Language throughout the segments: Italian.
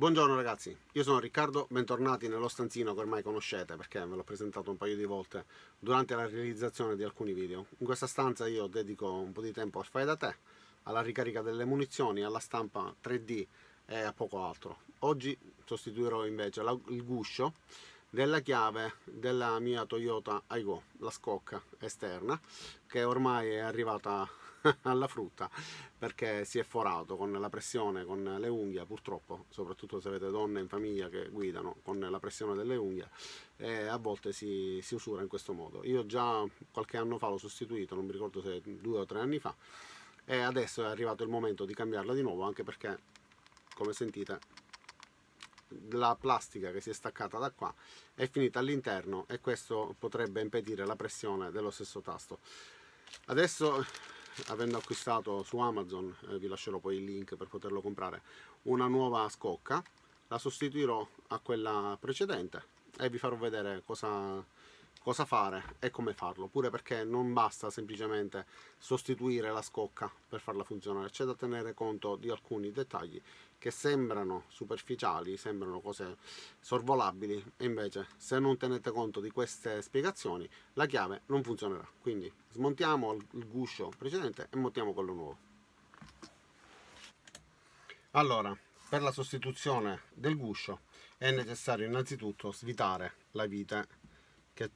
Buongiorno ragazzi, io sono Riccardo, bentornati nello stanzino che ormai conoscete perché ve l'ho presentato un paio di volte durante la realizzazione di alcuni video. In questa stanza io dedico un po' di tempo al fai da te, alla ricarica delle munizioni, alla stampa 3D e a poco altro. Oggi sostituirò invece il guscio della chiave della mia Toyota Aygo, la scocca esterna, che ormai è arrivata alla frutta perché si è forato con la pressione, con le unghie, purtroppo, soprattutto se avete donne in famiglia che guidano con la pressione delle unghie, a volte si usura in questo modo. Io già qualche anno fa l'ho sostituito, non mi ricordo se 2 o 3 anni fa, e adesso è arrivato il momento di cambiarla di nuovo, anche perché, come sentite, la plastica che si è staccata da qua è finita all'interno e questo potrebbe impedire la pressione dello stesso tasto. Adesso, avendo acquistato su Amazon, vi lascerò poi il link per poterlo comprare, una nuova scocca, la sostituirò a quella precedente e vi farò vedere cosa fare e come farlo, pure perché non basta semplicemente sostituire la scocca per farla funzionare, c'è da tenere conto di alcuni dettagli che sembrano superficiali, sembrano cose sorvolabili, e invece se non tenete conto di queste spiegazioni la chiave non funzionerà. Quindi smontiamo il guscio precedente e montiamo quello nuovo. Allora, per la sostituzione del guscio è necessario innanzitutto svitare la vite che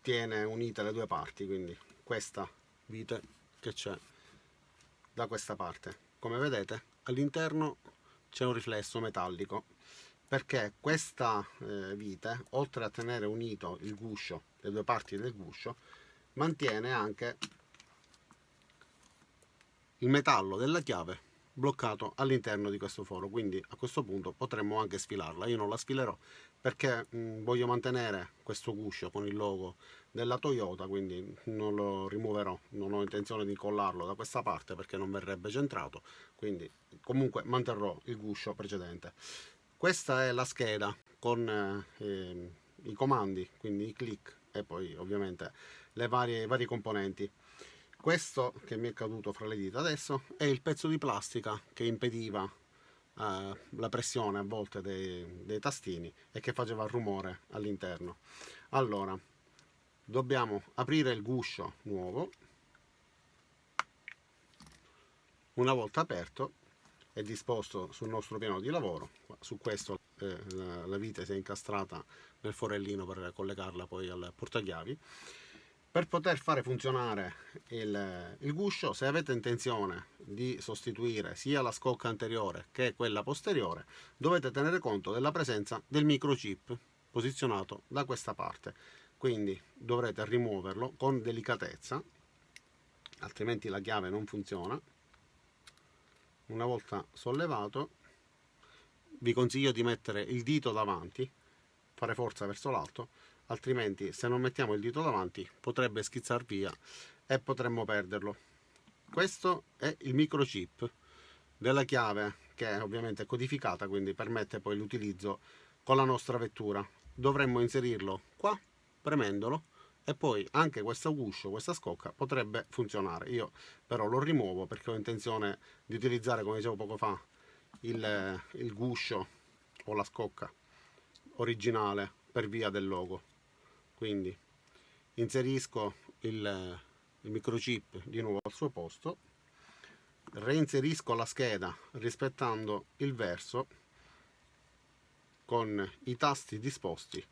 tiene unite le due parti, quindi questa vite che c'è da questa parte. Come vedete all'interno c'è un riflesso metallico, perché questa vite, oltre a tenere unito il guscio, le due parti del guscio, mantiene anche il metallo della chiave bloccato all'interno di questo foro, quindi a questo punto potremmo anche sfilarla. Io non la sfilerò perché voglio mantenere questo guscio con il logo della Toyota, quindi non lo rimuoverò, non ho intenzione di collarlo da questa parte perché non verrebbe centrato, quindi comunque manterrò il guscio precedente. Questa è la scheda con i comandi, quindi i click e poi ovviamente i vari componenti. Questo che mi è caduto fra le dita adesso è il pezzo di plastica che impediva la pressione a volte dei tastini e che faceva rumore all'interno. Allora, dobbiamo aprire il guscio nuovo. Una volta aperto e disposto sul nostro piano di lavoro, su questo la vite si è incastrata nel forellino per collegarla poi al portachiavi. Per poter fare funzionare il guscio, se avete intenzione di sostituire sia la scocca anteriore che quella posteriore, dovete tenere conto della presenza del microchip posizionato da questa parte. Quindi dovrete rimuoverlo con delicatezza, altrimenti la chiave non funziona. Una volta sollevato, vi consiglio di mettere il dito davanti, fare forza verso l'alto, altrimenti se non mettiamo il dito davanti potrebbe schizzar via e potremmo perderlo. Questo è il microchip della chiave, che è ovviamente codificata, quindi permette poi l'utilizzo con la nostra vettura. Dovremmo inserirlo qua premendolo e poi anche questo guscio, questa scocca potrebbe funzionare. Io però lo rimuovo perché ho intenzione di utilizzare, come dicevo poco fa, il guscio o la scocca originale per via del logo. Quindi inserisco il microchip di nuovo al suo posto, reinserisco la scheda rispettando il verso con i tasti disposti.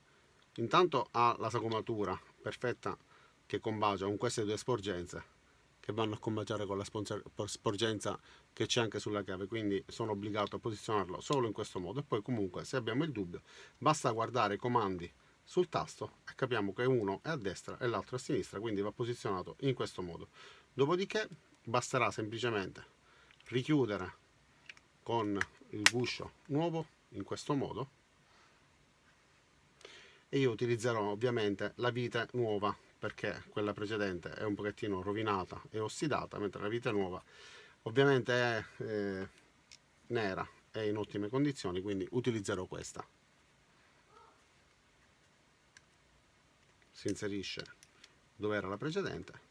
Intanto ha la sagomatura perfetta che combacia con queste due sporgenze che vanno a combaciare con la sporgenza che c'è anche sulla chiave, quindi sono obbligato a posizionarlo solo in questo modo. E poi comunque, se abbiamo il dubbio, basta guardare i comandi sul tasto e capiamo che uno è a destra e l'altro a sinistra, quindi va posizionato in questo modo. Dopodiché basterà semplicemente richiudere con il guscio nuovo in questo modo, e io utilizzerò ovviamente la vite nuova perché quella precedente è un pochettino rovinata e ossidata, mentre la vite nuova ovviamente è nera e in ottime condizioni, quindi utilizzerò questa. Si inserisce dove era la precedente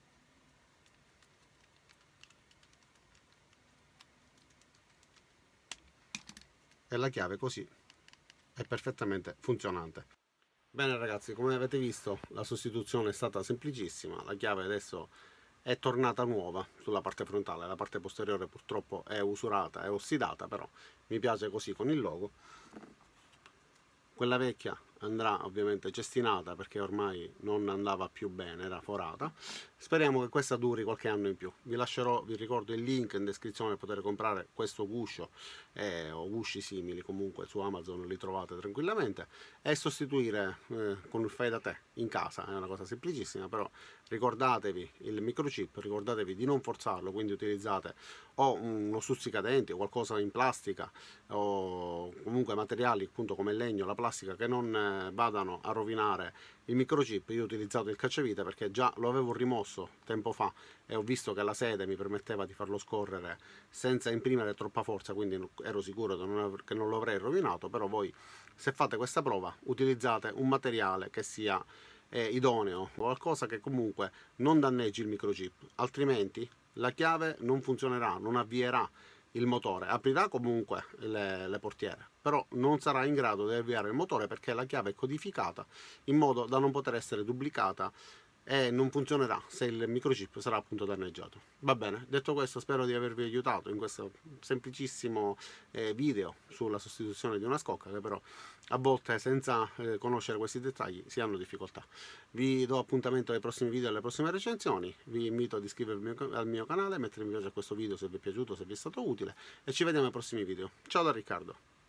e la chiave così è perfettamente funzionante. Bene ragazzi, come avete visto la sostituzione è stata semplicissima, la chiave adesso è tornata nuova sulla parte frontale, la parte posteriore purtroppo è usurata, è ossidata, però mi piace così con il logo. Quella vecchia andrà ovviamente cestinata perché ormai non andava più bene, era forata. Speriamo che questa duri qualche anno in più. Vi lascerò, vi ricordo il link in descrizione per poter comprare questo guscio o gusci simili, comunque su Amazon li trovate tranquillamente, e sostituire con il fai da te in casa. È una cosa semplicissima, però ricordatevi il microchip, ricordatevi di non forzarlo, quindi utilizzate o uno stuzzicadenti o qualcosa in plastica o comunque materiali appunto come il legno, la plastica, che non vadano a rovinare il microchip. Io ho utilizzato il cacciavite perché già lo avevo rimosso tempo fa e ho visto che la sede mi permetteva di farlo scorrere senza imprimere troppa forza, quindi ero sicuro che non lo avrei rovinato. Però voi, se fate questa prova, utilizzate un materiale che sia idoneo, qualcosa che comunque non danneggi il microchip, altrimenti la chiave non funzionerà, non avvierà il motore, aprirà comunque le portiere, però non sarà in grado di avviare il motore perché la chiave è codificata in modo da non poter essere duplicata e non funzionerà se il microchip sarà appunto danneggiato. Va bene, detto questo spero di avervi aiutato in questo semplicissimo video sulla sostituzione di una scocca, che però a volte senza conoscere questi dettagli si hanno difficoltà. Vi do appuntamento ai prossimi video e alle prossime recensioni, vi invito ad iscrivervi al mio canale, mettere mi piace a questo video se vi è piaciuto, se vi è stato utile, e ci vediamo ai prossimi video. Ciao da Riccardo.